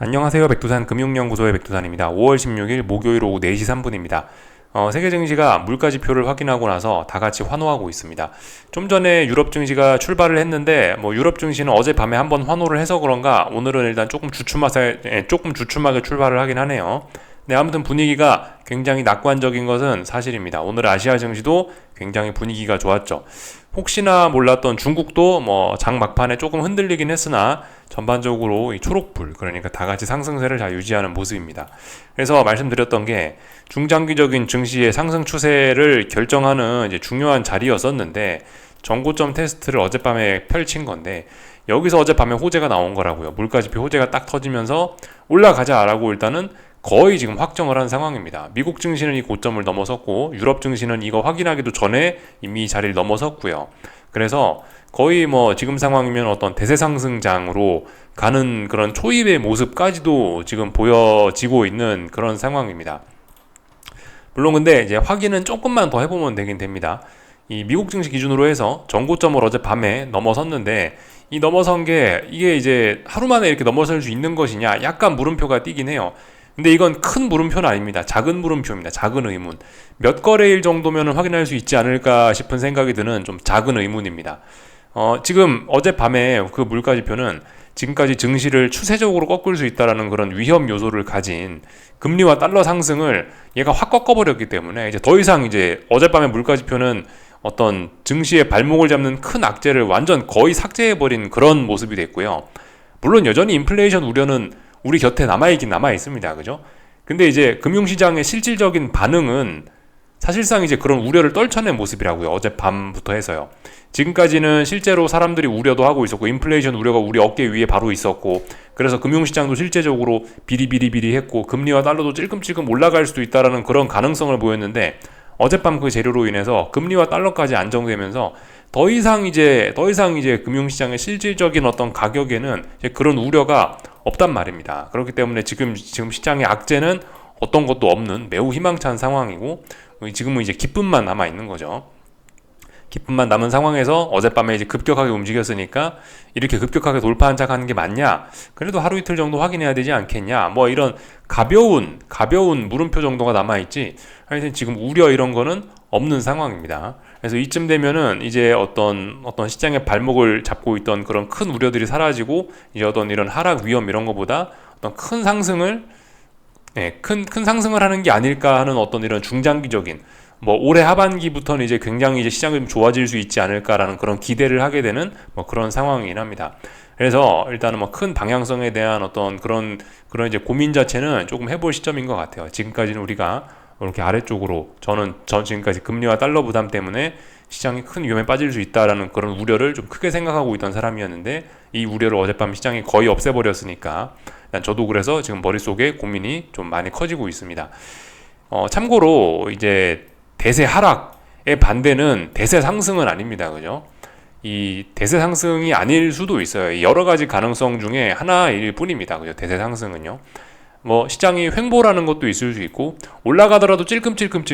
안녕하세요. 백두산 금융연구소의 백두산입니다. 5월 16일 목요일 오후 4시 3분입니다. 세계 증시가 물가 지표를 확인하고 나서 다 같이 환호하고 있습니다. 좀 전에 유럽 증시가 출발을 했는데 유럽 증시는 어젯밤에 한번 환호를 해서 그런가 오늘은 일단 조금 주춤하게 출발을 하긴 하네요. 네, 아무튼 분위기가 굉장히 낙관적인 것은 사실입니다. 오늘 아시아 증시도 굉장히 분위기가 좋았죠. 혹시나 몰랐던 중국도 장 막판에 조금 흔들리긴 했으나 전반적으로 이 초록불, 그러니까 다 같이 상승세를 잘 유지하는 모습입니다. 그래서 말씀드렸던 게 중장기적인 증시의 상승 추세를 결정하는 이제 중요한 자리였었는데, 전고점 테스트를 어젯밤에 펼친 건데, 여기서 어젯밤에 호재가 나온 거라고요. 물가지표 호재가 딱 터지면서 올라가자라고 일단은 거의 지금 확정을 한 상황입니다. 미국 증시는 이 고점을 넘어섰고, 유럽 증시는 이거 확인하기도 전에 이미 이 자리를 넘어섰고요. 그래서 거의 지금 상황이면 어떤 대세 상승장으로 가는 그런 초입의 모습까지도 지금 보여지고 있는 그런 상황입니다. 물론 근데 이제 확인은 조금만 더 해보면 되긴 됩니다. 이 미국 증시 기준으로 해서 전고점을 어젯밤에 넘어섰는데, 이 넘어선 게 이게 이제 하루 만에 이렇게 넘어설 수 있는 것이냐, 약간 물음표가 띄긴 해요. 근데 이건 큰 물음표는 아닙니다. 작은 물음표입니다. 작은 의문. 몇 거래일 정도면 확인할 수 있지 않을까 싶은 생각이 드는 좀 작은 의문입니다. 지금 어젯밤에 그 물가지표는 지금까지 증시를 추세적으로 꺾을 수 있다라는 그런 위험 요소를 가진 금리와 달러 상승을 얘가 확 꺾어버렸기 때문에 이제 더 이상 이제 어젯밤의 물가지표는 어떤 증시의 발목을 잡는 큰 악재를 완전 거의 삭제해버린 그런 모습이 됐고요. 물론 여전히 인플레이션 우려는 우리 곁에 남아있긴 남아있습니다. 그죠? 근데 이제 금융시장의 실질적인 반응은 사실상 이제 그런 우려를 떨쳐낸 모습이라고요. 어젯밤부터 해서요. 지금까지는 실제로 사람들이 우려도 하고 있었고, 인플레이션 우려가 우리 어깨 위에 바로 있었고, 그래서 금융시장도 실제적으로 비리비리비리 했고, 금리와 달러도 찔끔찔끔 올라갈 수도 있다라는 그런 가능성을 보였는데, 어젯밤 그 재료로 인해서 금리와 달러까지 안정되면서 더 이상 이제 금융시장의 실질적인 어떤 가격에는 이제 그런 우려가 없단 말입니다. 그렇기 때문에 지금 시장의 악재는 어떤 것도 없는 매우 희망찬 상황이고, 지금은 이제 기쁨만 남아 있는 거죠. 기쁨만 남은 상황에서 어젯밤에 이제 급격하게 움직였으니까 이렇게 급격하게 돌파한 척 하는 게 맞냐? 그래도 하루 이틀 정도 확인해야 되지 않겠냐? 이런 가벼운 물음표 정도가 남아있지, 하여튼 지금 우려 이런 거는 없는 상황입니다. 그래서 이쯤 되면은 이제 어떤 시장의 발목을 잡고 있던 그런 큰 우려들이 사라지고, 이제 어떤 이런 하락 위험 이런 거보다 어떤 큰 상승을 하는 게 아닐까 하는 어떤 이런 중장기적인, 올해 하반기부터는 이제 굉장히 이제 시장이 좀 좋아질 수 있지 않을까라는 그런 기대를 하게 되는 그런 상황이긴 합니다. 그래서 일단은 큰 방향성에 대한 어떤 그런 이제 고민 자체는 조금 해볼 시점인 것 같아요. 지금까지는 우리가 이렇게 아래쪽으로 전 지금까지 금리와 달러 부담 때문에 시장이 큰 위험에 빠질 수 있다라는 그런 우려를 좀 크게 생각하고 있던 사람이었는데, 이 우려를 어젯밤 시장이 거의 없애버렸으니까 저도 그래서 지금 머릿속에 고민이 좀 많이 커지고 있습니다. 참고로 이제 대세 하락의 반대는 대세 상승은 아닙니다. 그죠? 이 대세 상승이 아닐 수도 있어요. 여러 가지 가능성 중에 하나일 뿐입니다. 그죠? 대세 상승은요. 시장이 횡보라는 것도 있을 수 있고, 올라가더라도 찔끔찔끔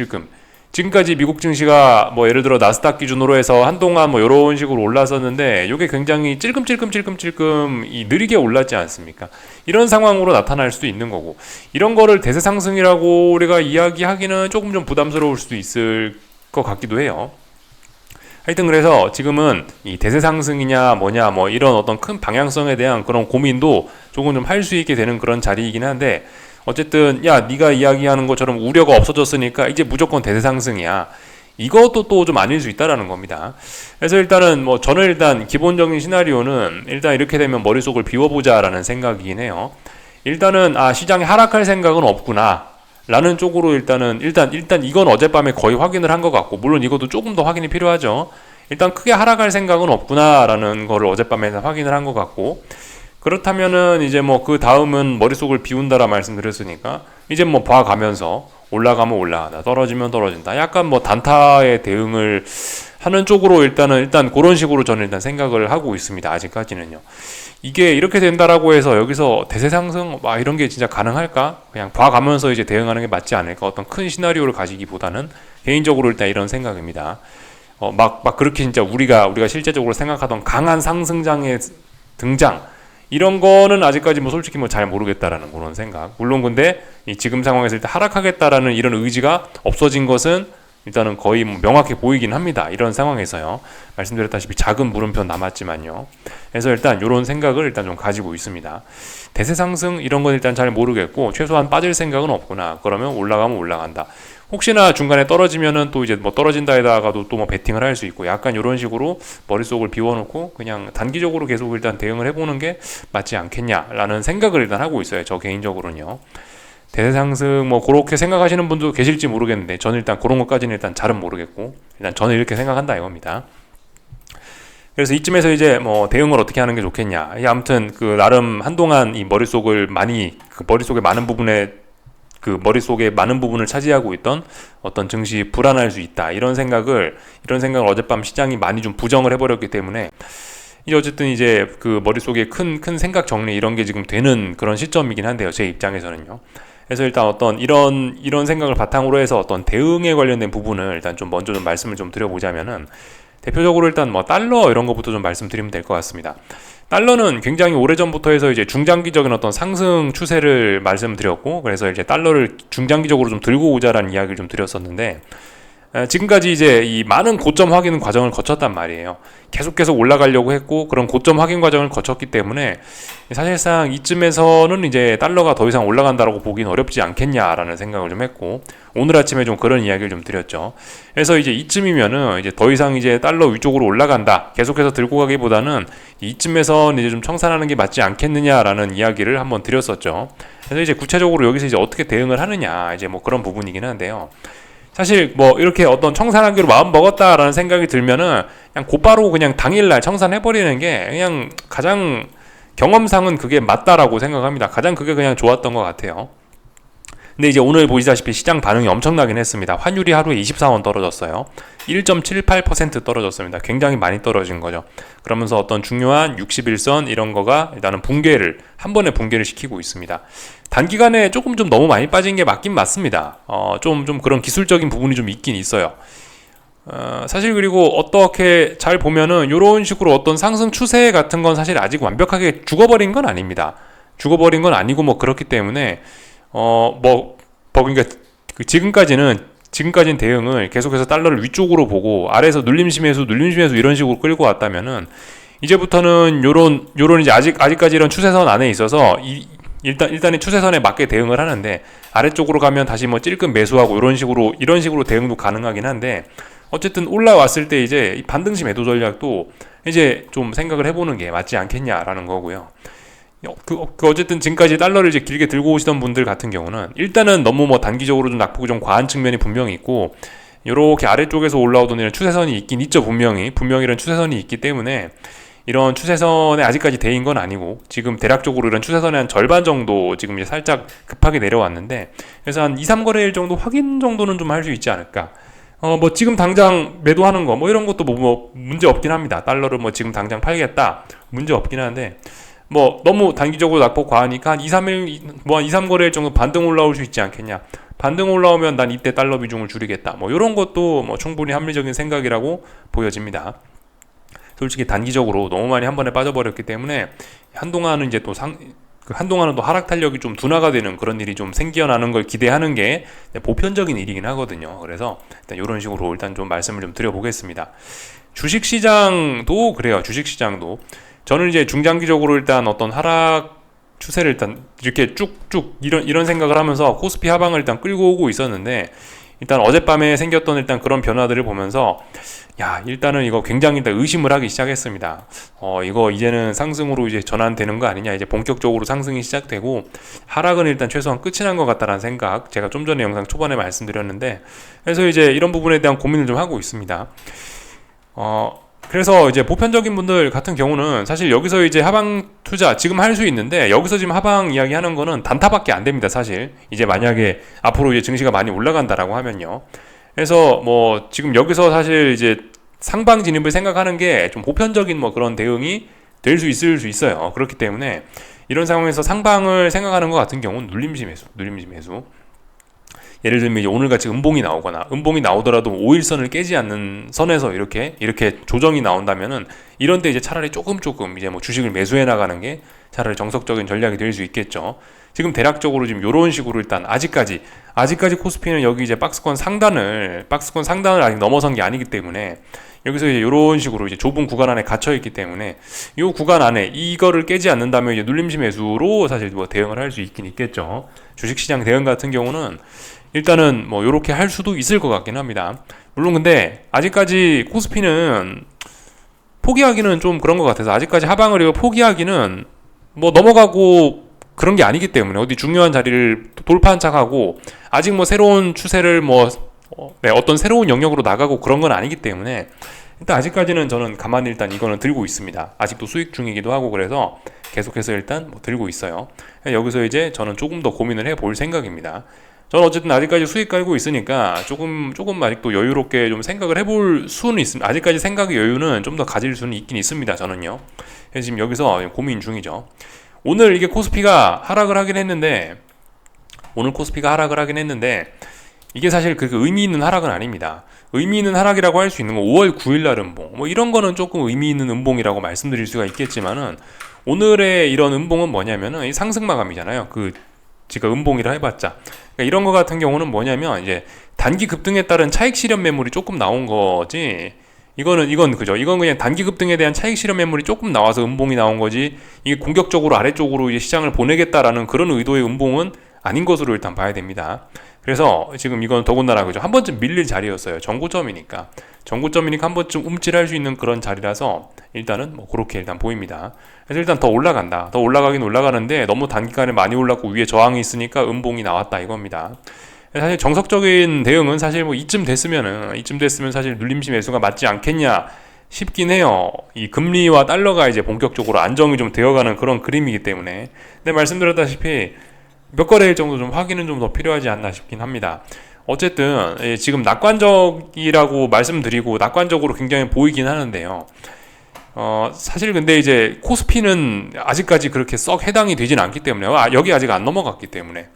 지금까지 미국 증시가 예를 들어 나스닥 기준으로 해서 한동안 이런 식으로 올랐었는데, 이게 굉장히 찔끔찔끔 느리게 올랐지 않습니까? 이런 상황으로 나타날 수도 있는 거고, 이런 거를 대세 상승이라고 우리가 이야기하기는 조금 좀 부담스러울 수도 있을 것 같기도 해요. 하여튼 그래서 지금은 이 대세 상승이냐 이런 어떤 큰 방향성에 대한 그런 고민도 조금 좀 할 수 있게 되는 그런 자리이긴 한데, 어쨌든 네가 이야기하는 것처럼 우려가 없어졌으니까 이제 무조건 대세 상승이야, 이것도 또 좀 아닐 수 있다라는 겁니다. 그래서 일단은 저는 일단 기본적인 시나리오는 일단 이렇게 되면 머릿속을 비워보자라는 생각이긴 해요. 일단은 시장이 하락할 생각은 없구나 라는 쪽으로 일단 이건 어젯밤에 거의 확인을 한 것 같고, 물론 이것도 조금 더 확인이 필요하죠. 일단 크게 하락할 생각은 없구나라는 거를 어젯밤에 확인을 한 것 같고, 그렇다면은 이제 그 다음은 머릿속을 비운다라 말씀드렸으니까 이제 봐가면서 올라가면 올라가다, 떨어지면 떨어진다, 약간 단타의 대응을 하는 쪽으로 일단 그런 식으로 저는 일단 생각을 하고 있습니다. 아직까지는요. 이게 이렇게 된다라고 해서 여기서 대세 상승 이런 게 진짜 가능할까? 그냥 봐가면서 이제 대응하는 게 맞지 않을까? 어떤 큰 시나리오를 가지기보다는 개인적으로 일단 이런 생각입니다. 그렇게 진짜 우리가 실제적으로 생각하던 강한 상승장의 등장, 이런 거는 아직까지 뭐 솔직히 뭐 잘 모르겠다라는 그런 생각. 물론 근데 이 지금 상황에서 일단 하락하겠다라는 이런 의지가 없어진 것은 일단은 거의 뭐 명확해 보이긴 합니다. 이런 상황에서요. 말씀드렸다시피 작은 물음표 남았지만요. 그래서 일단 이런 생각을 일단 좀 가지고 있습니다. 대세 상승 이런 건 일단 잘 모르겠고 최소한 빠질 생각은 없구나. 그러면 올라가면 올라간다. 혹시나 중간에 떨어지면은 또 이제 뭐 떨어진다에다가도 또 뭐 베팅을 할 수 있고 약간 이런 식으로 머릿속을 비워놓고 그냥 단기적으로 계속 일단 대응을 해보는 게 맞지 않겠냐라는 생각을 일단 하고 있어요. 저 개인적으로는요. 대세 상승 뭐 그렇게 생각하시는 분도 계실지 모르겠는데 저는 일단 그런 것까지는 일단 잘은 모르겠고 일단 저는 이렇게 생각한다 이겁니다. 그래서 이쯤에서 이제 뭐 대응을 어떻게 하는 게 좋겠냐. 아무튼 그 나름 한동안 이 머릿속을 많이 그 머릿속에 많은 부분에 그 머릿속에 많은 부분을 차지하고 있던 어떤 증시 불안할 수 있다. 이런 생각을 어젯밤 시장이 많이 좀 부정을 해버렸기 때문에 이제 어쨌든 이제 그 머릿속에 큰 생각 정리 이런 게 지금 되는 그런 시점이긴 한데요. 제 입장에서는요. 그래서 일단 어떤 이런 생각을 바탕으로 해서 어떤 대응에 관련된 부분을 일단 좀 먼저 좀 말씀을 좀 드려보자면은 대표적으로 일단 뭐 달러 이런 것부터 좀 말씀드리면 될 것 같습니다. 달러는 굉장히 오래전부터 해서 이제 중장기적인 어떤 상승 추세를 말씀드렸고 그래서 이제 달러를 중장기적으로 좀 들고 오자라는 이야기를 좀 드렸었는데 지금까지 이제 이 많은 고점 확인 과정을 거쳤단 말이에요. 계속 올라가려고 했고 그런 고점 확인 과정을 거쳤기 때문에 사실상 이쯤에서는 이제 달러가 더 이상 올라간다라고 보기는 어렵지 않겠냐라는 생각을 좀 했고 오늘 아침에 좀 그런 이야기를 좀 드렸죠. 그래서 이제 이쯤이면은 이제 더 이상 이제 달러 위쪽으로 올라간다 계속해서 들고 가기보다는 이쯤에서 이제 좀 청산하는 게 맞지 않겠느냐라는 이야기를 한번 드렸었죠. 그래서 이제 구체적으로 여기서 이제 어떻게 대응을 하느냐 이제 뭐 그런 부분이긴 한데요. 사실 뭐 이렇게 어떤 청산하기로 마음 먹었다라는 생각이 들면은 그냥 곧바로 그냥 당일날 청산해버리는 게 그냥 가장 경험상은 그게 맞다라고 생각합니다. 가장 그게 그냥 좋았던 것 같아요. 근데 이제 오늘 보시다시피 시장 반응이 엄청나긴 했습니다. 환율이 하루에 24원 떨어졌어요. 1.78% 떨어졌습니다. 굉장히 많이 떨어진 거죠. 그러면서 어떤 중요한 61선 이런 거가 일단은 한 번에 붕괴를 시키고 있습니다. 단기간에 조금 좀 너무 많이 빠진 게 맞긴 맞습니다. 좀 그런 기술적인 부분이 좀 있긴 있어요. 사실 그리고 어떻게 잘 보면은 이런 식으로 어떤 상승 추세 같은 건 사실 아직 완벽하게 죽어버린 건 아닙니다. 죽어버린 건 아니고 뭐 그렇기 때문에 그러니까 지금까지는 대응을 계속해서 달러를 위쪽으로 보고 아래에서 눌림심에서 이런 식으로 끌고 왔다면은 이제부터는 요런 이제 아직까지 이런 추세선 안에 있어서 일단은 추세선에 맞게 대응을 하는데 아래쪽으로 가면 다시 뭐 찔끔 매수하고 이런 식으로 대응도 가능하긴 한데 어쨌든 올라왔을 때 이제 반등시 매도 전략도 이제 좀 생각을 해보는 게 맞지 않겠냐라는 거고요. 어쨌든 지금까지 달러를 이제 길게 들고 오시던 분들 같은 경우는 일단은 너무 뭐 단기적으로 좀 낙폭이 좀 과한 측면이 분명히 있고 요렇게 아래쪽에서 올라오던 이런 추세선이 있긴 있죠. 분명히 이런 추세선이 있기 때문에 이런 추세선에 아직까지 대인 건 아니고 지금 대략적으로 이런 추세선의 한 절반 정도 지금 이제 살짝 급하게 내려왔는데 그래서 한 2, 3거래일 정도 확인 정도는 좀 할 수 있지 않을까. 뭐 지금 당장 매도하는 거 뭐 이런 것도 뭐 문제 없긴 합니다. 달러를 뭐 지금 당장 팔겠다 문제 없긴 한데 뭐 너무 단기적으로 낙폭 과하니까 한 2, 3일 뭐 한 2, 3거래일 정도 반등 올라올 수 있지 않겠냐. 반등 올라오면 난 이때 달러 비중을 줄이겠다. 뭐 이런 것도 뭐 충분히 합리적인 생각이라고 보여집니다. 솔직히 단기적으로 너무 많이 한 번에 빠져버렸기 때문에 한동안은 이제 한동안은 또 하락 탄력이 좀 둔화가 되는 그런 일이 좀 생겨나는 걸 기대하는 게 보편적인 일이긴 하거든요. 그래서 일단 이런 식으로 일단 좀 말씀을 좀 드려보겠습니다. 주식시장도 그래요. 주식시장도 저는 이제 중장기적으로 일단 어떤 하락 추세를 일단 이렇게 쭉쭉 이런 생각을 하면서 코스피 하방을 일단 끌고 오고 있었는데 일단 어젯밤에 생겼던 일단 그런 변화들을 보면서 일단은 이거 굉장히 일단 의심을 하기 시작했습니다. 이거 이제는 상승으로 이제 전환되는 거 아니냐. 이제 본격적으로 상승이 시작되고 하락은 일단 최소한 끝이 난 것 같다라는 생각 제가 좀 전에 영상 초반에 말씀드렸는데 그래서 이제 이런 부분에 대한 고민을 좀 하고 있습니다. 그래서 이제 보편적인 분들 같은 경우는 사실 여기서 이제 하방 투자 지금 할 수 있는데 여기서 지금 하방 이야기 하는 거는 단타밖에 안 됩니다. 사실 이제 만약에 앞으로 이제 증시가 많이 올라간다라고 하면요. 그래서 뭐 지금 여기서 사실 이제 상방 진입을 생각하는 게 좀 보편적인 뭐 그런 대응이 될 수 있을 수 있어요. 그렇기 때문에 이런 상황에서 상방을 생각하는 것 같은 경우는 눌림시 매수. 예를 들면 이제 오늘같이 음봉이 나오더라도 5일선을 깨지 않는 선에서 이렇게 조정이 나온다면은 이런 때 이제 차라리 조금 이제 뭐 주식을 매수해 나가는 게 차라리 정석적인 전략이 될 수 있겠죠. 지금 대략적으로 지금 이런 식으로 일단 아직까지 코스피는 여기 이제 박스권 상단을 아직 넘어선 게 아니기 때문에 여기서 이제 이런 식으로 이제 좁은 구간 안에 갇혀 있기 때문에 이 구간 안에 이거를 깨지 않는다면 이제 눌림시 매수로 사실 뭐 대응을 할 수 있긴 있겠죠. 주식시장 대응 같은 경우는 일단은 뭐 이렇게 할 수도 있을 것 같긴 합니다. 물론 근데 아직까지 코스피는 포기하기는 좀 그런 것 같아서 아직까지 하방을 이거 포기하기는 뭐 넘어가고 그런 게 아니기 때문에 어디 중요한 자리를 돌파한 척하고 아직 뭐 새로운 추세를 어떤 새로운 영역으로 나가고 그런 건 아니기 때문에 일단 아직까지는 저는 가만히 일단 이거는 들고 있습니다. 아직도 수익 중이기도 하고 그래서 계속해서 일단 뭐 들고 있어요. 여기서 이제 저는 조금 더 고민을 해볼 생각입니다. 저는 어쨌든 아직까지 수익 깔고 있으니까 조금 아직도 여유롭게 좀 생각을 해볼 수는 있습니다. 아직까지 생각의 여유는 좀 더 가질 수는 있긴 있습니다. 저는요. 그래서 지금 여기서 고민 중이죠. 오늘 이게 코스피가 하락을 하긴 했는데 이게 사실 그 의미 있는 하락은 아닙니다. 의미 있는 하락이라고 할 수 있는 건 5월 9일 날 음봉 뭐 이런 거는 조금 의미 있는 음봉이라고 말씀드릴 수가 있겠지만은 오늘의 이런 음봉은 뭐냐면은 상승 마감이잖아요. 지금 음봉이라 해봤자 그러니까 이런 거 같은 경우는 뭐냐면 이제 단기 급등에 따른 차익 실현 매물이 조금 나온 거지. 이건 그죠. 이건 그냥 단기 급등에 대한 차익 실현 매물이 조금 나와서 음봉이 나온 거지. 이게 공격적으로 아래쪽으로 이제 시장을 보내겠다라는 그런 의도의 음봉은 아닌 것으로 일단 봐야 됩니다. 그래서 지금 이건 더군다나 그죠. 한 번쯤 밀릴 자리였어요. 정고점이니까 한 번쯤 움찔할 수 있는 그런 자리라서 일단은 뭐 그렇게 일단 보입니다. 그래서 일단 더 올라간다. 더 올라가긴 올라가는데 너무 단기간에 많이 올랐고 위에 저항이 있으니까 음봉이 나왔다 이겁니다. 사실 정석적인 대응은 사실 뭐 이쯤 됐으면 사실 눌림시 매수가 맞지 않겠냐 싶긴 해요. 이 금리와 달러가 이제 본격적으로 안정이 좀 되어가는 그런 그림이기 때문에. 근데 말씀드렸다시피 몇 거래일 정도 좀 확인은 좀 더 필요하지 않나 싶긴 합니다. 어쨌든 지금 낙관적이라고 말씀드리고 낙관적으로 굉장히 보이긴 하는데요. 사실 근데 이제 코스피는 아직까지 그렇게 썩 해당이 되진 않기 때문에 여기 아직 안 넘어갔기 때문에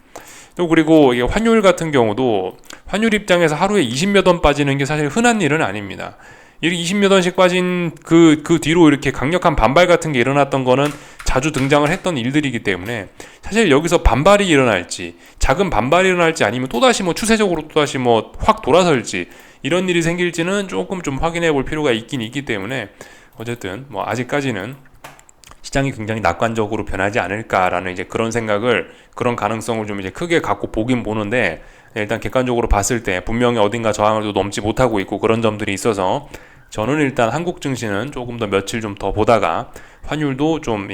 또 그리고 이게 환율 같은 경우도 환율 입장에서 하루에 20몇 원 빠지는 게 사실 흔한 일은 아닙니다. 이렇게 20몇 원씩 빠진 그 뒤로 이렇게 강력한 반발 같은 게 일어났던 거는 자주 등장을 했던 일들이기 때문에 사실 여기서 반발이 일어날지 작은 반발이 일어날지 아니면 또다시 뭐 추세적으로 또다시 뭐 확 돌아설지 이런 일이 생길지는 조금 좀 확인해 볼 필요가 있긴 있기 때문에 어쨌든 뭐 아직까지는 시장이 굉장히 낙관적으로 변하지 않을까라는 이제 그런 가능성을 좀 이제 크게 갖고 보긴 보는데 일단 객관적으로 봤을 때 분명히 어딘가 저항을 또 넘지 못하고 있고 그런 점들이 있어서 저는 일단 한국 증시는 조금 더 며칠 좀 더 보다가 환율도 좀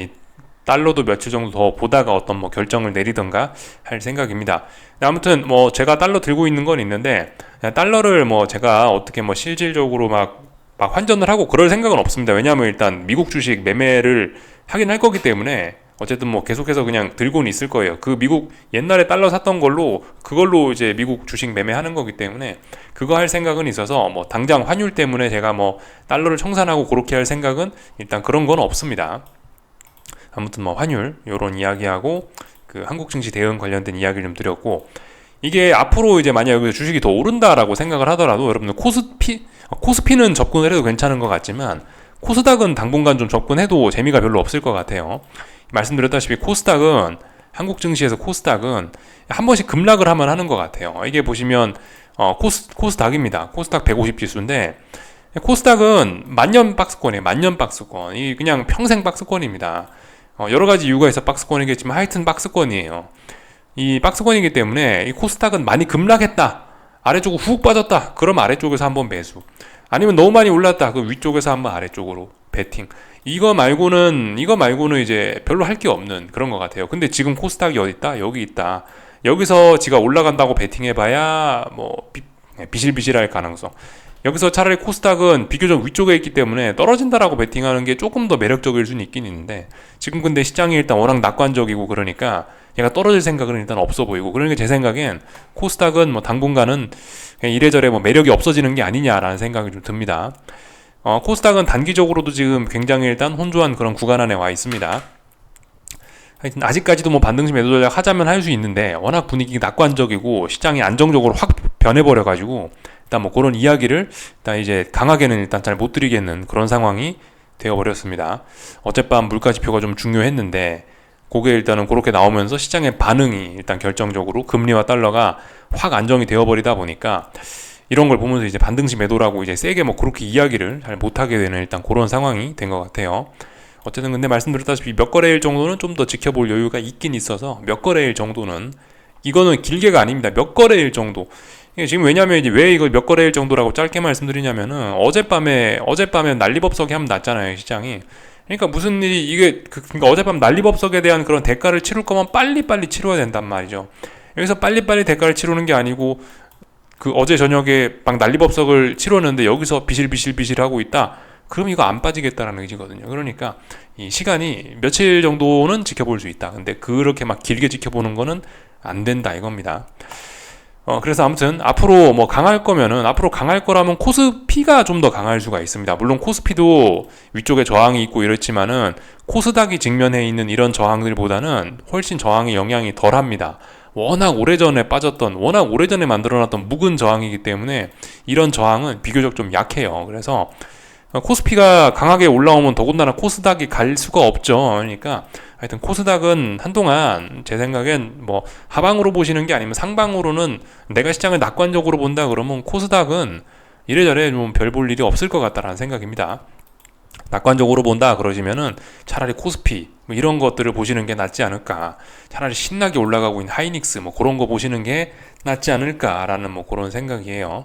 달러도 며칠 정도 더 보다가 어떤 뭐 결정을 내리던가 할 생각입니다. 아무튼 뭐 제가 달러 들고 있는 건 있는데 달러를 뭐 제가 어떻게 뭐 실질적으로 막 환전을 하고 그럴 생각은 없습니다. 왜냐하면 일단 미국 주식 매매를 하긴 할 거기 때문에 어쨌든 뭐 계속해서 그냥 들고는 있을 거예요. 그 미국 옛날에 달러 샀던 그걸로 이제 미국 주식 매매하는 거기 때문에 그거 할 생각은 있어서 뭐 당장 환율 때문에 제가 뭐 달러를 청산하고 그렇게 할 생각은 일단 그런 건 없습니다. 아무튼 뭐 환율 요런 이야기하고 그 한국 증시 대응 관련된 이야기를 좀 드렸고 이게 앞으로 이제 만약 여기서 주식이 더 오른다라고 생각을 하더라도 여러분들 코스피는 접근을 해도 괜찮은 것 같지만 코스닥은 당분간 좀 접근해도 재미가 별로 없을 것 같아요. 말씀드렸다시피 한국 증시에서 코스닥은 한 번씩 급락을 하면 하는 것 같아요. 이게 보시면 코스닥입니다. 코스닥 150 지수인데 코스닥은 만년 박스권이에요. 만년 박스권. 이 그냥 평생 박스권입니다. 여러 가지 이유가 있어 박스권이겠지만 하여튼 박스권이에요. 이 박스권이기 때문에 이 코스닥은 많이 급락했다. 아래쪽으로 훅 빠졌다. 그럼 아래쪽에서 한번 매수. 아니면 너무 많이 올랐다. 그 위쪽에서 한번 아래쪽으로 배팅. 이거 말고는 이제 별로 할 게 없는 그런 것 같아요. 근데 지금 코스닥이 어디 있다? 여기 있다. 여기서 지가 올라간다고 배팅해봐야 뭐 비실비실할 가능성. 여기서 차라리 코스닥은 비교적 위쪽에 있기 때문에 떨어진다라고 베팅하는 게 조금 더 매력적일 수는 있긴 있는데 지금 근데 시장이 일단 워낙 낙관적이고 그러니까 얘가 떨어질 생각은 일단 없어 보이고 그러니까 제 생각엔 코스닥은 뭐 당분간은 그냥 이래저래 뭐 매력이 없어지는 게 아니냐라는 생각이 좀 듭니다. 코스닥은 단기적으로도 지금 굉장히 일단 혼조한 그런 구간 안에 와 있습니다. 하여튼 아직까지도 뭐 반등시 매도 전략 하자면 할 수 있는데 워낙 분위기가 낙관적이고 시장이 안정적으로 확 변해버려가지고 일단 뭐 그런 이야기를 일단 이제 강하게는 일단 잘 못 드리겠는 그런 상황이 되어버렸습니다. 어젯밤 물가 지표가 좀 중요했는데 그게 일단은 그렇게 나오면서 시장의 반응이 일단 결정적으로 금리와 달러가 확 안정이 되어버리다 보니까 이런 걸 보면서 이제 반등시 매도라고 이제 세게 뭐 그렇게 이야기를 잘 못하게 되는 일단 그런 상황이 된 것 같아요. 어쨌든 근데 말씀드렸다시피 몇 거래일 정도는 좀 더 지켜볼 여유가 있긴 있어서 몇 거래일 정도는 이거는 길게가 아닙니다. 몇 거래일 정도. 이게 지금 왜냐면 이제 왜 이거 몇 거래일 정도라고 짧게 말씀드리냐면은 어젯밤에 난리법석이 한번 났잖아요, 시장이. 그러니까 무슨 일이 이게 그러니까 어젯밤 난리법석에 대한 그런 대가를 치를 거면 빨리빨리 치러야 된단 말이죠. 여기서 빨리빨리 대가를 치르는 게 아니고 그 어제 저녁에 막 난리법석을 치렀는데 여기서 비실비실 하고 있다. 그럼 이거 안 빠지겠다라는 의지거든요. 그러니까 이 시간이 며칠 정도는 지켜볼 수 있다. 근데 그렇게 막 길게 지켜보는 거는 안 된다 이겁니다. 그래서 아무튼 앞으로 뭐 강할 거면은 앞으로 강할 거라면 코스피가 좀 더 강할 수가 있습니다. 물론 코스피도 위쪽에 저항이 있고 이렇지만은 코스닥이 직면해 있는 이런 저항들보다는 훨씬 저항의 영향이 덜합니다. 워낙 오래전에 만들어놨던 묵은 저항이기 때문에 이런 저항은 비교적 좀 약해요. 그래서 코스피가 강하게 올라오면 더군다나 코스닥이 갈 수가 없죠. 그러니까 하여튼 코스닥은 한동안 제 생각엔 뭐 하방으로 보시는 게 아니면 상방으로는 내가 시장을 낙관적으로 본다 그러면 코스닥은 이래저래 좀 별 볼 일이 없을 것 같다라는 생각입니다. 낙관적으로 본다 그러시면은 차라리 코스피 뭐 이런 것들을 보시는 게 낫지 않을까. 차라리 신나게 올라가고 있는 하이닉스 뭐 그런 거 보시는 게 낫지 않을까라는 뭐 그런 생각이에요.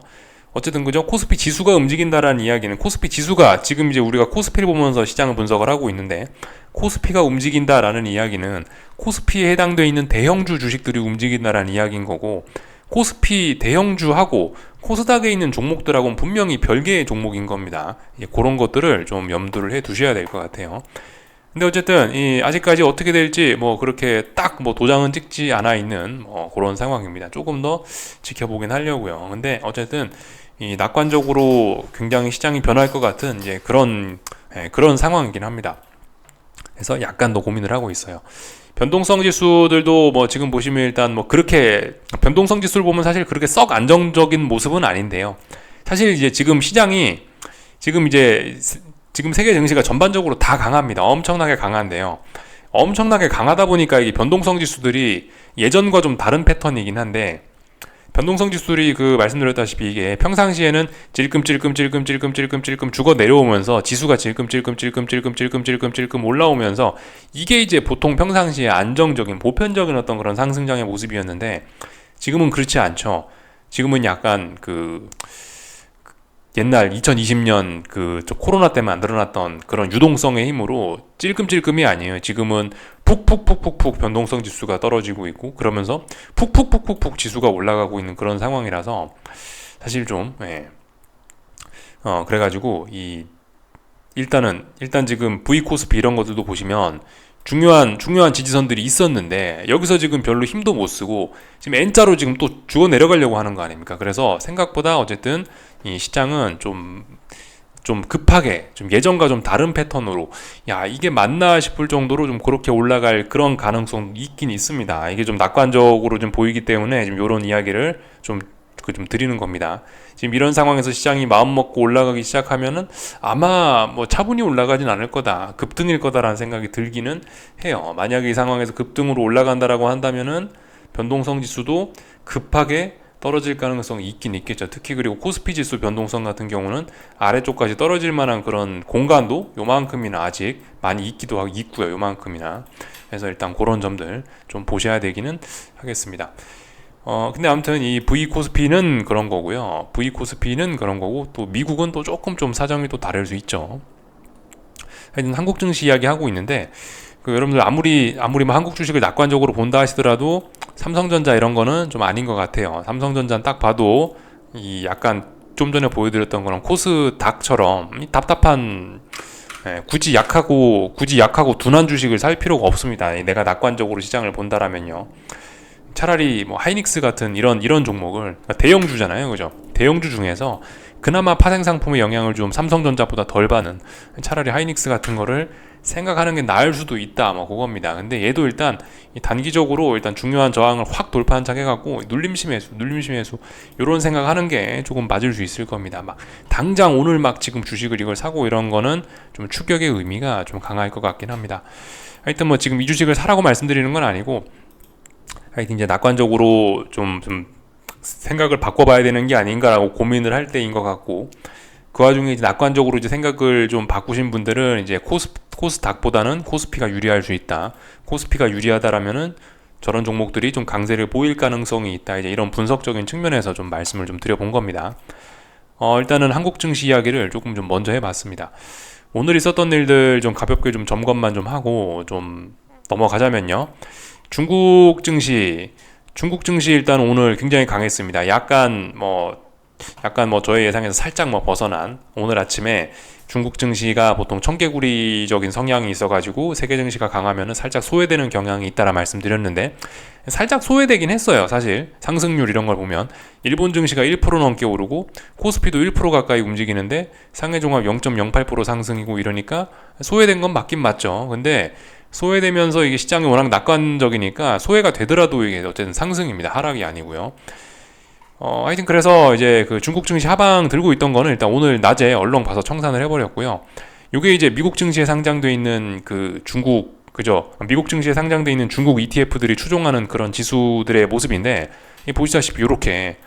어쨌든 그죠? 코스피 지수가 움직인다라는 이야기는 코스피 지수가 지금 이제 우리가 코스피를 보면서 시장을 분석을 하고 있는데 코스피가 움직인다라는 이야기는 코스피에 해당되어 있는 대형주 주식들이 움직인다라는 이야기인 거고 코스피 대형주하고 코스닥에 있는 종목들하고는 분명히 별개의 종목인 겁니다. 그런 것들을 좀 염두를 해 두셔야 될 것 같아요. 근데 어쨌든 아직까지 어떻게 될지 뭐 그렇게 딱 뭐 도장은 찍지 않아 있는 뭐 그런 상황입니다. 조금 더 지켜보긴 하려고요. 근데 어쨌든 이 낙관적으로 굉장히 시장이 변할 것 같은 이제 그런 상황이긴 합니다. 그래서 약간 더 고민을 하고 있어요. 변동성 지수들도 뭐 지금 보시면 일단 뭐 그렇게 변동성 지수를 보면 사실 그렇게 썩 안정적인 모습은 아닌데요. 사실 이제 지금 시장이 지금 세계 증시가 전반적으로 다 강합니다. 엄청나게 강한데요. 엄청나게 강하다 보니까 이게 변동성 지수들이 예전과 좀 다른 패턴이긴 한데 변동성 지수들이 말씀드렸다시피 이게 평상시에는 찔끔찔끔 죽어 내려오면서 지수가 찔끔 올라오면서 이게 이제 보통 평상시에 안정적인 보편적인 어떤 그런 상승장의 모습이었는데 지금은 그렇지 않죠. 지금은 약간 옛날 2020년 코로나 때문에 만들어놨던 그런 유동성의 힘으로 찔끔찔끔이 아니에요. 지금은 푹푹 변동성 지수가 떨어지고 있고 그러면서 푹푹 지수가 올라가고 있는 그런 상황이라서 사실 좀 그래가지고 일단 지금 V 코스피 이런 것들도 보시면 중요한 지지선들이 있었는데 여기서 지금 별로 힘도 못 쓰고 지금 N자로 지금 또 죽어 내려가려고 하는 거 아닙니까? 그래서 생각보다 어쨌든 이 시장은 좀 급하게 좀 예전과 좀 다른 패턴으로 이게 맞나 싶을 정도로 좀 그렇게 올라갈 그런 가능성이 있긴 있습니다. 이게 좀 낙관적으로 좀 보이기 때문에 지금 이런 이야기를 좀 드리는 겁니다. 지금 이런 상황에서 시장이 마음 먹고 올라가기 시작하면은 아마 뭐 차분히 올라가진 않을 거다. 급등일 거다라는 생각이 들기는 해요. 만약에 이 상황에서 급등으로 올라간다라고 한다면은 변동성 지수도 급하게 떨어질 가능성이 있긴 있겠죠. 특히 그리고 코스피 지수 변동성 같은 경우는 아래쪽까지 떨어질 만한 그런 공간도 요만큼이나 아직 많이 있고요. 요만큼이나. 그래서 일단 그런 점들 좀 보셔야 되기는 하겠습니다. 근데 아무튼 이 V 코스피는 그런 거고요. V 코스피는 그런 거고 또 미국은 또 조금 좀 사정이 또 다를 수 있죠. 하여튼 한국 증시 이야기 하고 있는데 여러분들 아무리 뭐 한국 주식을 낙관적으로 본다 하시더라도 삼성전자 이런 거는 좀 아닌 것 같아요. 삼성전자는 딱 봐도 이 약간 좀 전에 보여드렸던 거는 코스닥처럼 답답한 굳이 약하고 둔한 주식을 살 필요가 없습니다. 내가 낙관적으로 시장을 본다라면요. 차라리 뭐 하이닉스 같은 이런 종목을 대형주잖아요, 그죠? 대형주 중에서 그나마 파생 상품의 영향을 좀 삼성전자보다 덜 받는 차라리 하이닉스 같은 거를 생각하는 게 나을 수도 있다, 뭐 그겁니다. 근데 얘도 일단 단기적으로 일단 중요한 저항을 확 돌파한 척 해갖고 눌림심 해소 이런 생각하는 게 조금 맞을 수 있을 겁니다. 막 당장 오늘 막 지금 주식을 이걸 사고 이런 거는 좀 추격의 의미가 좀 강할 것 같긴 합니다. 하여튼 뭐 지금 이 주식을 사라고 말씀드리는 건 아니고, 하여튼 이제 낙관적으로 좀 생각을 바꿔봐야 되는 게 아닌가라고 고민을 할 때인 것 같고, 그 와중에 이제 낙관적으로 이제 생각을 좀 바꾸신 분들은 이제 코스닥보다는 코스피가 유리할 수 있다. 코스피가 유리하다라면은 저런 종목들이 좀 강세를 보일 가능성이 있다. 이제 이런 분석적인 측면에서 좀 말씀을 좀 드려본 겁니다. 일단은 한국 증시 이야기를 조금 좀 먼저 해봤습니다. 오늘 있었던 일들 좀 가볍게 좀 점검만 좀 하고 좀 넘어가자면요. 중국 증시 일단 오늘 굉장히 강했습니다. 약간 뭐 저의 예상에서 살짝 뭐 벗어난, 오늘 아침에 중국 증시가 보통 청개구리적인 성향이 있어가지고 세계 증시가 강하면은 살짝 소외되는 경향이 있다라 말씀드렸는데, 살짝 소외되긴 했어요. 사실 상승률 이런 걸 보면 일본 증시가 1% 넘게 오르고 코스피도 1% 가까이 움직이는데 상해종합 0.08% 상승이고, 이러니까 소외된 건 맞긴 맞죠. 근데 소외되면서 이게 시장이 워낙 낙관적이니까 소외가 되더라도 이게 어쨌든 상승입니다. 하락이 아니고요. 하여튼 그래서 이제 그 중국 증시 하방 들고 있던 거는 일단 오늘 낮에 얼렁 봐서 청산을 해버렸고요. 요게 이제 미국 증시에 상장돼 있는 그 중국, 그죠? 미국 증시에 상장돼 있는 중국 ETF들이 추종하는 그런 지수들의 모습인데, 보시다시피 요렇게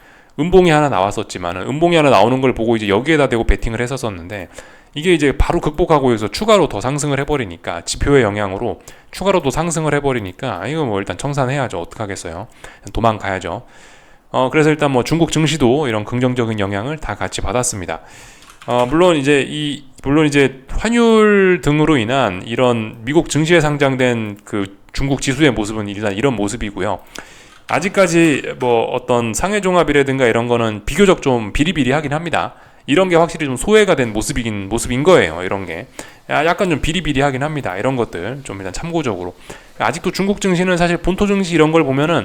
음봉이 하나 나왔었지만, 음봉이 하나 나오는 걸 보고 이제 여기에다 대고 베팅을 했었었는데, 이게 이제 바로 극복하고 해서 추가로 더 상승을 해버리니까, 지표의 영향으로 추가로 더 상승을 해버리니까, 이거 뭐 일단 청산해야죠. 어떡하겠어요. 도망가야죠. 그래서 일단 뭐 중국 증시도 이런 긍정적인 영향을 다 같이 받았습니다. 물론 이제 환율 등으로 인한 이런 미국 증시에 상장된 그 중국 지수의 모습은 일단 이런 모습이고요. 아직까지 뭐 어떤 상해종합이라든가 이런 거는 비교적 좀 비리비리하긴 합니다. 이런 게 확실히 좀 소외가 된 모습인 거예요. 이런 게 약간 좀 비리비리하긴 합니다. 이런 것들 좀 일단 참고적으로. 아직도 중국 증시는 사실 본토 증시 이런 걸 보면은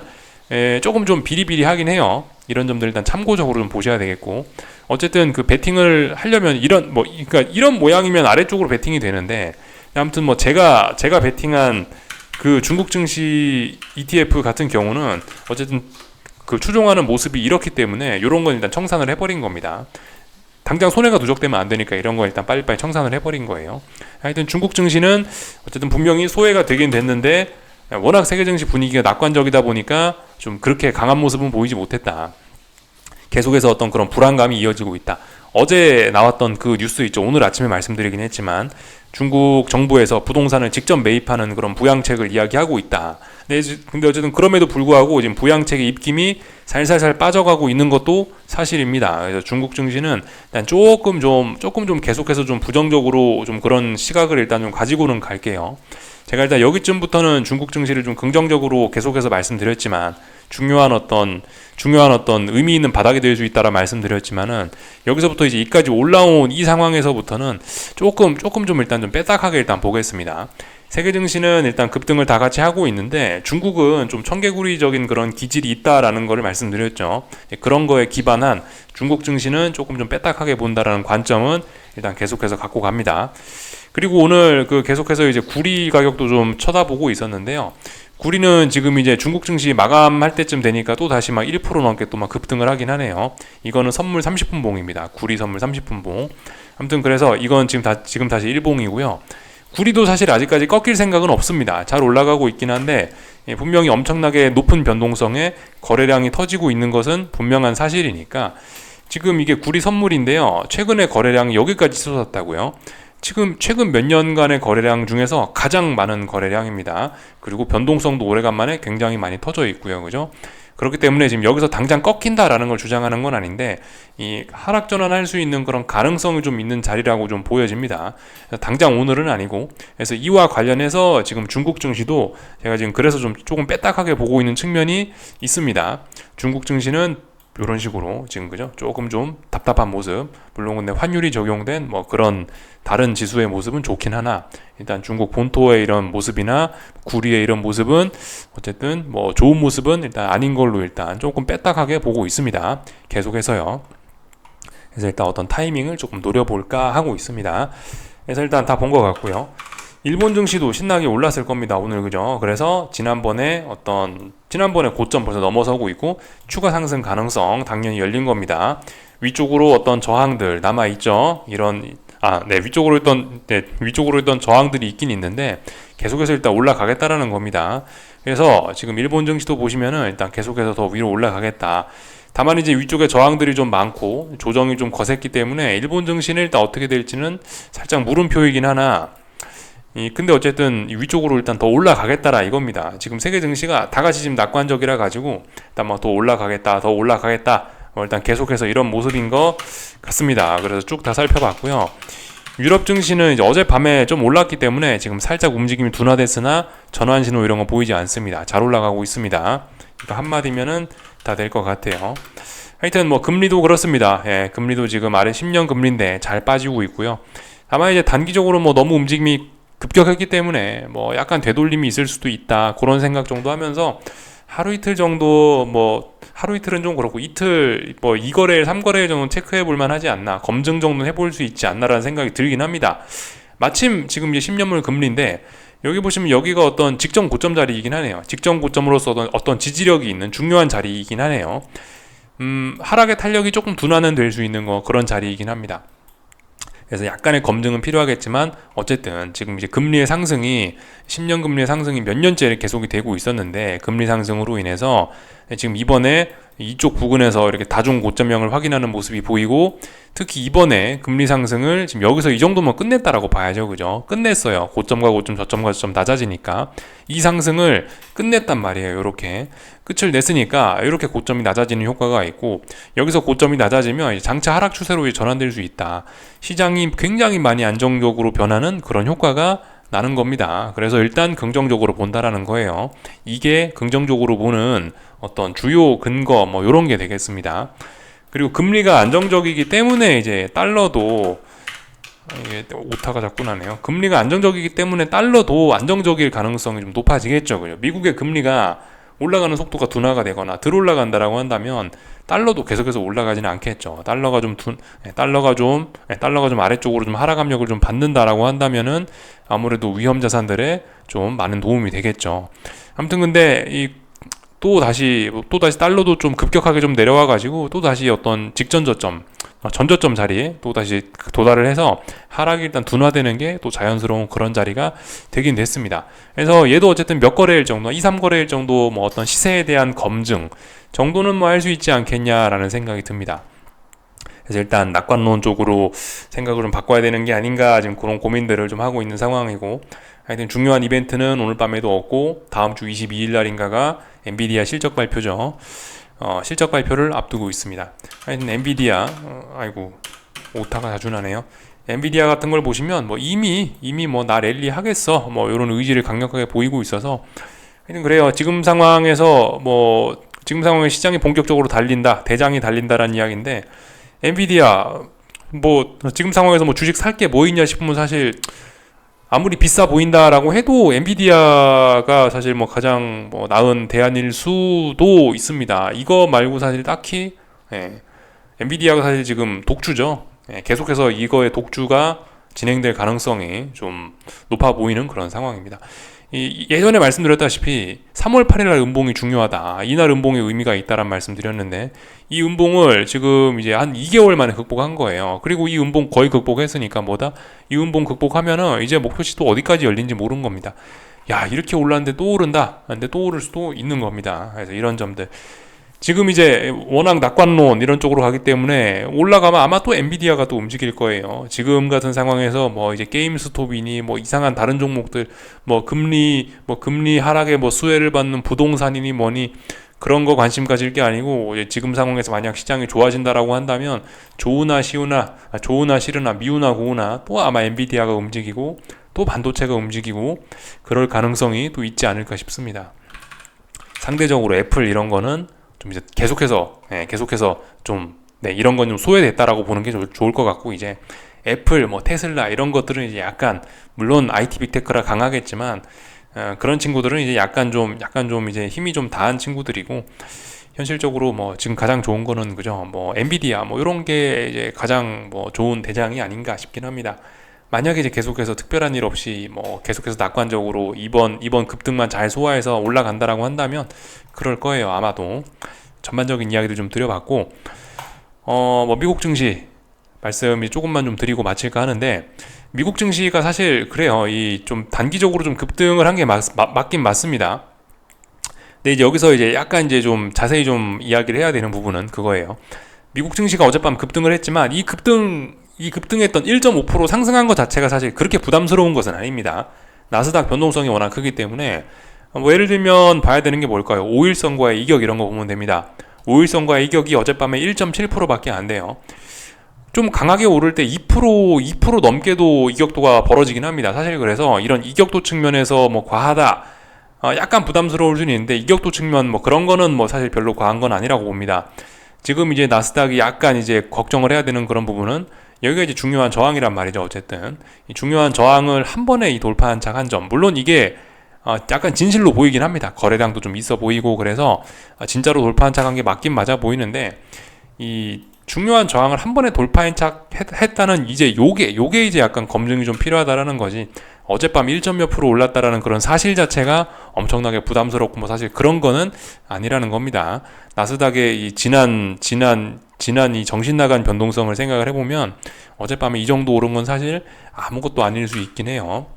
조금 좀 비리비리하긴 해요. 이런 점들 일단 참고적으로 좀 보셔야 되겠고, 어쨌든 그 베팅을 하려면 그러니까 이런 모양이면 아래쪽으로 베팅이 되는데, 아무튼 뭐 제가 베팅한 그 중국 증시 ETF 같은 경우는 어쨌든 그 추종하는 모습이 이렇기 때문에 이런 건 일단 청산을 해버린 겁니다. 당장 손해가 누적되면 안 되니까 이런 거 일단 빨리빨리 청산을 해버린 거예요. 하여튼 중국 증시는 어쨌든 분명히 소외가 되긴 됐는데, 워낙 세계 증시 분위기가 낙관적이다 보니까 좀 그렇게 강한 모습은 보이지 못했다. 계속해서 어떤 그런 불안감이 이어지고 있다. 어제 나왔던 그 뉴스 있죠. 오늘 아침에 말씀드리긴 했지만 중국 정부에서 부동산을 직접 매입하는 그런 부양책을 이야기하고 있다. 근데 어쨌든 그럼에도 불구하고 지금 부양책의 입김이 살살살 빠져가고 있는 것도 사실입니다. 그래서 중국 증시는 일단 조금 좀 계속해서 좀 부정적으로 좀 그런 시각을 일단 좀 가지고는 갈게요. 제가 일단 여기쯤부터는 중국 증시를 좀 긍정적으로 계속해서 말씀드렸지만, 중요한 어떤 의미 있는 바닥이 될 수 있다라 말씀드렸지만은, 여기서부터 이제 이까지 올라온 이 상황에서부터는 조금 좀 일단 좀 빼딱하게 일단 보겠습니다. 세계 증시는 일단 급등을 다 같이 하고 있는데, 중국은 좀 청개구리적인 그런 기질이 있다라는 거를 말씀드렸죠. 그런 거에 기반한 중국 증시는 조금 좀 빼딱하게 본다라는 관점은 일단 계속해서 갖고 갑니다. 그리고 오늘 그 계속해서 이제 구리 가격도 좀 쳐다보고 있었는데요. 구리는 지금 이제 중국 증시 마감할 때쯤 되니까 또 다시 막 1% 넘게 또 막 급등을 하긴 하네요. 이거는 선물 30분 봉입니다. 구리 선물 30분 봉. 아무튼 그래서 이건 지금 다시 1봉이고요. 구리도 사실 아직까지 꺾일 생각은 없습니다. 잘 올라가고 있긴 한데, 분명히 엄청나게 높은 변동성에 거래량이 터지고 있는 것은 분명한 사실이니까, 지금 이게 구리 선물인데요. 최근에 거래량이 여기까지 쏟았다고요. 지금 최근 몇 년간의 거래량 중에서 가장 많은 거래량입니다. 그리고 변동성도 오래간만에 굉장히 많이 터져 있고요. 그죠? 그렇기 때문에 지금 여기서 당장 꺾인다라는 걸 주장하는 건 아닌데, 이 하락 전환할 수 있는 그런 가능성이 좀 있는 자리라고 좀 보여집니다. 당장 오늘은 아니고, 그래서 이와 관련해서 지금 중국 증시도 제가 지금 그래서 좀 조금 빼딱하게 보고 있는 측면이 있습니다. 중국 증시는 이런 식으로 지금 그죠? 조금 좀 답답한 모습. 물론 근데 환율이 적용된 뭐 그런 다른 지수의 모습은 좋긴 하나, 일단 중국 본토의 이런 모습이나 구리의 이런 모습은 어쨌든 뭐 좋은 모습은 일단 아닌 걸로 일단 조금 빼딱하게 보고 있습니다. 계속해서요. 그래서 일단 어떤 타이밍을 조금 노려볼까 하고 있습니다. 그래서 일단 다 본 것 같고요. 일본 증시도 신나게 올랐을 겁니다. 오늘 그죠? 그래서 지난번에 고점 벌써 넘어서고 있고, 추가 상승 가능성 당연히 열린 겁니다. 위쪽으로 어떤 저항들 남아있죠? 이런 위쪽으로 있던 저항들이 있긴 있는데 계속해서 일단 올라가겠다라는 겁니다. 그래서 지금 일본 증시도 보시면은 일단 계속해서 더 위로 올라가겠다. 다만 이제 위쪽에 저항들이 좀 많고 조정이 좀 거셌기 때문에 일본 증시는 일단 어떻게 될지는 살짝 물음표이긴 하나, 근데 어쨌든 위쪽으로 일단 더 올라가겠다라 이겁니다. 지금 세계 증시가 다 같이 지금 낙관적이라 가지고 일단 막 더 올라가겠다, 더 올라가겠다, 일단 계속해서 이런 모습인 것 같습니다. 그래서 쭉 다 살펴봤고요. 유럽 증시는 이제 어젯밤에 좀 올랐기 때문에 지금 살짝 움직임이 둔화됐으나 전환 신호 이런 거 보이지 않습니다. 잘 올라가고 있습니다. 그러니까 한마디면은 다 될 것 같아요. 하여튼 뭐 금리도 그렇습니다. 예, 금리도 지금 아래 10년 금리인데 잘 빠지고 있고요. 다만 이제 단기적으로 뭐 너무 움직임이 급격했기 때문에 뭐 약간 되돌림이 있을 수도 있다, 그런 생각 정도 하면서 하루 이틀 정도, 뭐 하루 이틀은 좀 그렇고 이틀 뭐 2거래일 3거래일 정도는 체크해 볼 만하지 않나, 검증 정도는 해볼 수 있지 않나라는 생각이 들긴 합니다. 마침 지금 이제 10년물 금리인데 여기 보시면 여기가 어떤 직전 고점 자리이긴 하네요. 직전 고점으로서 어떤 지지력이 있는 중요한 자리이긴 하네요. 하락의 탄력이 조금 둔화는 될 수 있는 그런 자리이긴 합니다. 그래서 약간의 검증은 필요하겠지만 어쨌든 지금 이제 금리의 상승이 10년 금리의 상승이 몇 년째 계속이 되고 있었는데 금리 상승으로 인해서 지금 이번에 이쪽 부근에서 이렇게 다중 고점형을 확인하는 모습이 보이고, 특히 이번에 금리 상승을 지금 여기서 이 정도면 끝냈다라고 봐야죠. 그죠? 끝냈어요. 고점과 고점, 저점과 저점 낮아지니까 이 상승을 끝냈단 말이에요. 이렇게 끝을 냈으니까 이렇게 고점이 낮아지는 효과가 있고, 여기서 고점이 낮아지면 이제 장차 하락 추세로 전환될 수 있다. 시장이 굉장히 많이 안정적으로 변하는 그런 효과가 나는 겁니다. 그래서 일단 긍정적으로 본다라는 거예요. 이게 긍정적으로 보는 어떤 주요 근거 뭐 이런 게 되겠습니다. 그리고 금리가 안정적이기 때문에 이제 달러도, 이게 오타가 자꾸 나네요. 금리가 안정적이기 때문에 달러도 안정적일 가능성이 좀 높아지겠죠. 그죠? 미국의 금리가 올라가는 속도가 둔화가 되거나 덜 올라간다라고 한다면 달러도 계속해서 올라가지는 않겠죠. 달러가 좀 아래쪽으로 좀 하락 압력을 좀 받는다라고 한다면은 아무래도 위험 자산들에 좀 많은 도움이 되겠죠. 아무튼 근데 또 다시 달러도 좀 급격하게 좀 내려와 가지고 또 다시 어떤 직전 저점, 전저점 자리에 또 다시 도달을 해서 하락이 일단 둔화되는 게 또 자연스러운 그런 자리가 되긴 됐습니다. 그래서 얘도 어쨌든 몇 거래일 정도, 2, 3거래일 정도 뭐 어떤 시세에 대한 검증 정도는 뭐 할 수 있지 않겠냐라는 생각이 듭니다. 그래서 일단 낙관론 쪽으로 생각을 좀 바꿔야 되는 게 아닌가, 지금 그런 고민들을 좀 하고 있는 상황이고, 하여튼 중요한 이벤트는 오늘 밤에도 없고 다음 주 22일 날인가가 엔비디아 실적 발표죠. 실적 발표를 앞두고 있습니다. 하여튼 엔비디아, 오타가 자주 나네요. 엔비디아 같은 걸 보시면 뭐 이미 뭐 나 랠리 하겠어 뭐 이런 의지를 강력하게 보이고 있어서, 하여튼 그래요. 지금 상황에 시장이 본격적으로 달린다, 대장이 달린다라는 이야기인데, 엔비디아 뭐 지금 상황에서 뭐 주식 살 게 뭐 있냐 싶으면 사실 아무리 비싸 보인다라고 해도 엔비디아가 사실 뭐 가장 뭐 나은 대안일 수도 있습니다. 이거 말고 사실 딱히, 엔비디아가 사실 지금 독주죠. 계속해서 이거의 독주가 진행될 가능성이 좀 높아 보이는 그런 상황입니다. 예전에 말씀드렸다시피 3월 8일날 음봉이 중요하다, 이날 음봉의 의미가 있다란 말씀 드렸는데, 이 음봉을 지금 이제 한 2개월 만에 극복한 거예요. 그리고 이 음봉 거의 극복했으니까 이 음봉 극복하면은 이제 목표치 또 어디까지 열린지 모르는 겁니다. 야, 이렇게 올랐는데 또 오른다, 근데 또 오를 수도 있는 겁니다. 그래서 이런 점들, 지금 이제 워낙 낙관론 이런 쪽으로 가기 때문에 올라가면 아마 또 엔비디아가 또 움직일 거예요. 지금 같은 상황에서 뭐 이제 게임 스톱이니 뭐 이상한 다른 종목들, 뭐 금리 하락에 뭐 수혜를 받는 부동산이니 뭐니 그런 거 관심 가질 게 아니고, 지금 상황에서 만약 시장이 좋아진다라고 한다면 좋으나 싫으나 미우나 고우나 또 아마 엔비디아가 움직이고 또 반도체가 움직이고 그럴 가능성이 또 있지 않을까 싶습니다. 상대적으로 애플 이런 거는 좀 이제 계속해서 좀, 이런 건 좀 소외됐다라고 보는 게 좋을 것 같고, 이제 애플, 뭐 테슬라 이런 것들은 이제 약간, 물론 IT 빅테크라 강하겠지만 그런 친구들은 이제 약간 좀 이제 힘이 좀 다한 친구들이고, 현실적으로 뭐 지금 가장 좋은 거는 그죠, 뭐 엔비디아 뭐 이런 게 이제 가장 뭐 좋은 대장이 아닌가 싶긴 합니다. 만약에 이제 계속해서 특별한 일 없이 뭐 계속해서 낙관적으로 이번 급등만 잘 소화해서 올라간다라고 한다면 그럴 거예요. 아마도 전반적인 이야기도 좀 드려봤고, 뭐 미국 증시 말씀이 조금만 좀 드리고 마칠까 하는데, 미국 증시가 사실 그래요. 이 좀 단기적으로 좀 급등을 한 게 맞긴 맞습니다. 근데 이제 여기서 이제 약간 이제 좀 자세히 좀 이야기를 해야 되는 부분은 그거예요. 미국 증시가 어젯밤 급등을 했지만 이 급등했던 1.5% 상승한 것 자체가 사실 그렇게 부담스러운 것은 아닙니다. 나스닥 변동성이 워낙 크기 때문에 뭐 예를 들면 봐야 되는 게 뭘까요? 5일선과의 이격 이런 거 보면 됩니다. 5일선과의 이격이 어젯밤에 1.7%밖에 안 돼요. 좀 강하게 오를 때 2% 넘게도 이격도가 벌어지긴 합니다. 사실 그래서 이런 이격도 측면에서 뭐 과하다, 약간 부담스러울 수는 있는데 이격도 측면 뭐 그런 거는 뭐 사실 별로 과한 건 아니라고 봅니다. 지금 이제 나스닥이 약간 이제 걱정을 해야 되는 그런 부분은 여기가 이제 중요한 저항이란 말이죠. 어쨌든 이 중요한 저항을 한 번에 이 돌파한 착 한 점. 물론 이게 약간 진실로 보이긴 합니다. 거래량도 좀 있어 보이고 그래서 진짜로 돌파한 착한 게 맞긴 맞아 보이는데, 이 중요한 저항을 한 번에 돌파한 착 했다는 이제 요게 이제 약간 검증이 좀 필요하다라는 거지. 어젯밤 1점 몇 프로 올랐다라는 그런 사실 자체가 엄청나게 부담스럽고 뭐 사실 그런 거는 아니라는 겁니다. 나스닥의 이 지난 이 정신 나간 변동성을 생각을 해보면 어젯밤에 이 정도 오른 건 사실 아무것도 아닐 수 있긴 해요.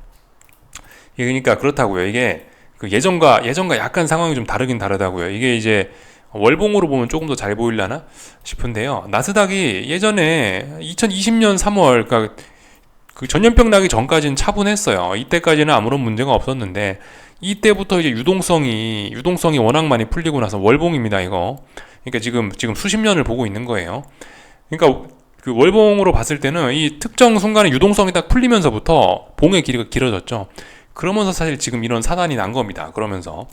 그러니까 그렇다고요. 이게 그 예전과 약간 상황이 좀 다르긴 다르다고요. 이게 이제 월봉으로 보면 조금 더 잘 보이려나 싶은데요. 나스닥이 예전에 2020년 3월, 그러니까 그 전염병 나기 전까지는 차분했어요. 이때까지는 아무런 문제가 없었는데 이때부터 이제 유동성이 워낙 많이 풀리고 나서 월봉입니다, 이거. 그러니까 지금 수십 년을 보고 있는 거예요. 그러니까 그 월봉으로 봤을 때는 이 특정 순간에 유동성이 딱 풀리면서부터 봉의 길이가 길어졌죠. 그러면서 사실 지금 이런 사단이 난 겁니다. 그러면서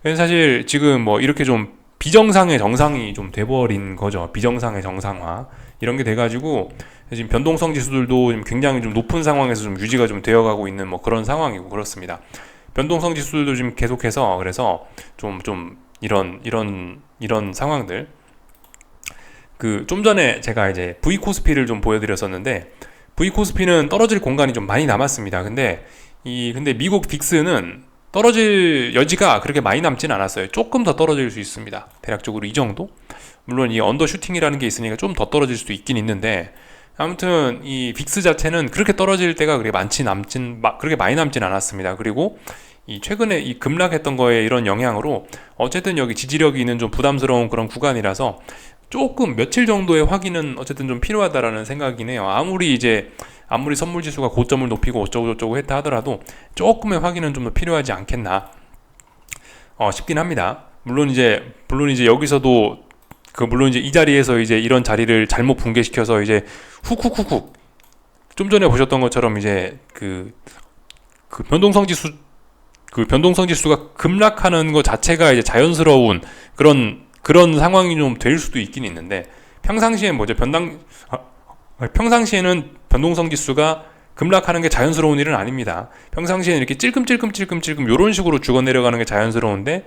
그래서 사실 지금 뭐 이렇게 좀 비정상의 정상이 좀 돼버린 거죠. 비정상의 정상화 이런 게 돼가지고 지금 변동성 지수들도 지금 굉장히 좀 높은 상황에서 좀 유지가 좀 되어가고 있는 뭐 그런 상황이고 그렇습니다. 변동성 지수들도 지금 계속해서 그래서 좀 이런 상황들, 그 좀 전에 제가 이제 V 코스피를 좀 보여드렸었는데 V 코스피는 떨어질 공간이 좀 많이 남았습니다. 근데 미국 빅스는 떨어질 여지가 그렇게 많이 남진 않았어요. 조금 더 떨어질 수 있습니다. 대략적으로 이 정도? 물론 이 언더슈팅이라는 게 있으니까 좀 더 떨어질 수도 있긴 있는데, 아무튼 이 빅스 자체는 그렇게 떨어질 때가 그렇게 많이 남진 않았습니다. 그리고 이 최근에 이 급락했던 거에 이런 영향으로 어쨌든 여기 지지력이 있는 좀 부담스러운 그런 구간이라서 조금 며칠 정도의 확인은 어쨌든 좀 필요하다라는 생각이긴 해요. 아무리 선물 지수가 고점을 높이고 어쩌고저쩌고 했다 하더라도 조금의 확인은 좀 더 필요하지 않겠나 싶긴 합니다. 물론 이제 여기서도 물론 이제 이 자리에서 이제 이런 자리를 잘못 붕괴시켜서 이제 훅 좀 전에 보셨던 것처럼 이제 그 변동성 지수가 급락하는 것 자체가 이제 자연스러운 그런 상황이 좀 될 수도 있긴 있는데, 평상시에는 변동성 지수가 급락하는 게 자연스러운 일은 아닙니다. 평상시에는 이렇게 찔끔찔끔 이런 식으로 죽어 내려가는 게 자연스러운데,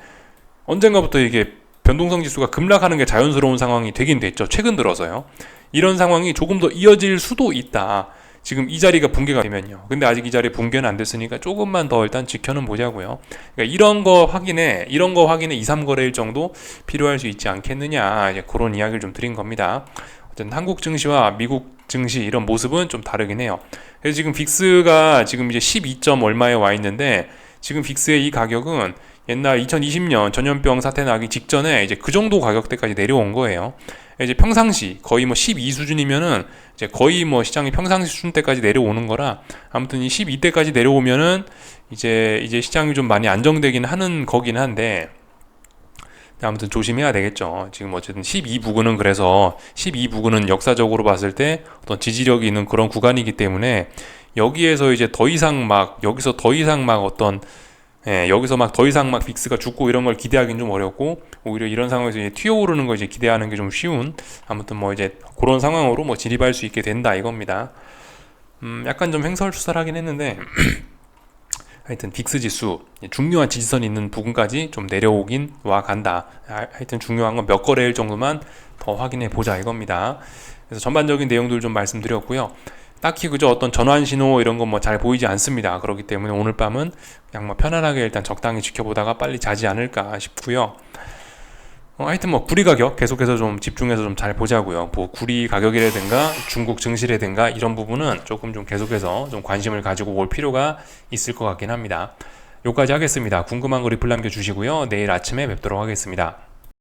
언젠가부터 이게 변동성 지수가 급락하는 게 자연스러운 상황이 되긴 됐죠. 최근 들어서요. 이런 상황이 조금 더 이어질 수도 있다. 지금 이 자리가 붕괴가 되면요. 근데 아직 이 자리 붕괴는 안 됐으니까 조금만 더 일단 지켜는 보자고요. 그러니까 이런 거 확인에 2, 3거래일 정도 필요할 수 있지 않겠느냐, 이제 그런 이야기를 좀 드린 겁니다. 어쨌든 한국 증시와 미국 증시 이런 모습은 좀 다르긴 해요. 그래서 지금 빅스가 지금 이제 12점 얼마에 와 있는데, 지금 빅스의 이 가격은 옛날 2020년 전염병 사태 나기 직전에 이제 그 정도 가격대까지 내려온 거예요. 이제 평상시 거의 뭐 12 수준이면은 이제 거의 뭐 시장이 평상시 수준 때까지 내려오는 거라, 아무튼 이 12대까지 내려오면은 이제 시장이 좀 많이 안정되긴 하는 거긴 한데, 아무튼 조심해야 되겠죠. 지금 어쨌든 12 부근은 그래서 12 부근은 역사적으로 봤을 때 어떤 지지력이 있는 그런 구간이기 때문에 여기서 더 이상 막 빅스가 죽고 이런 걸 기대하기는 좀 어렵고, 오히려 이런 상황에서 이제 튀어오르는 걸 이제 기대하는 게 좀 쉬운, 아무튼 뭐 이제 그런 상황으로 뭐 진입할 수 있게 된다 이겁니다. 약간 좀 횡설수설하긴 했는데 하여튼 빅스 지수 중요한 지지선이 있는 부분까지 좀 내려오긴 와 간다. 하여튼 중요한 건 몇 거래일 정도만 더 확인해 보자 이겁니다. 그래서 전반적인 내용들 좀 말씀드렸고요. 딱히 그저 어떤 전환 신호 이런 건 뭐 잘 보이지 않습니다. 그렇기 때문에 오늘 밤은 그냥 뭐 편안하게 일단 적당히 지켜보다가 빨리 자지 않을까 싶고요. 하여튼 뭐 구리 가격 계속해서 좀 집중해서 좀 잘 보자고요. 뭐 구리 가격이라든가 중국 증시라든가 이런 부분은 조금 좀 계속해서 좀 관심을 가지고 볼 필요가 있을 것 같긴 합니다. 여기까지 하겠습니다. 궁금한 거 리플 남겨주시고요. 내일 아침에 뵙도록 하겠습니다.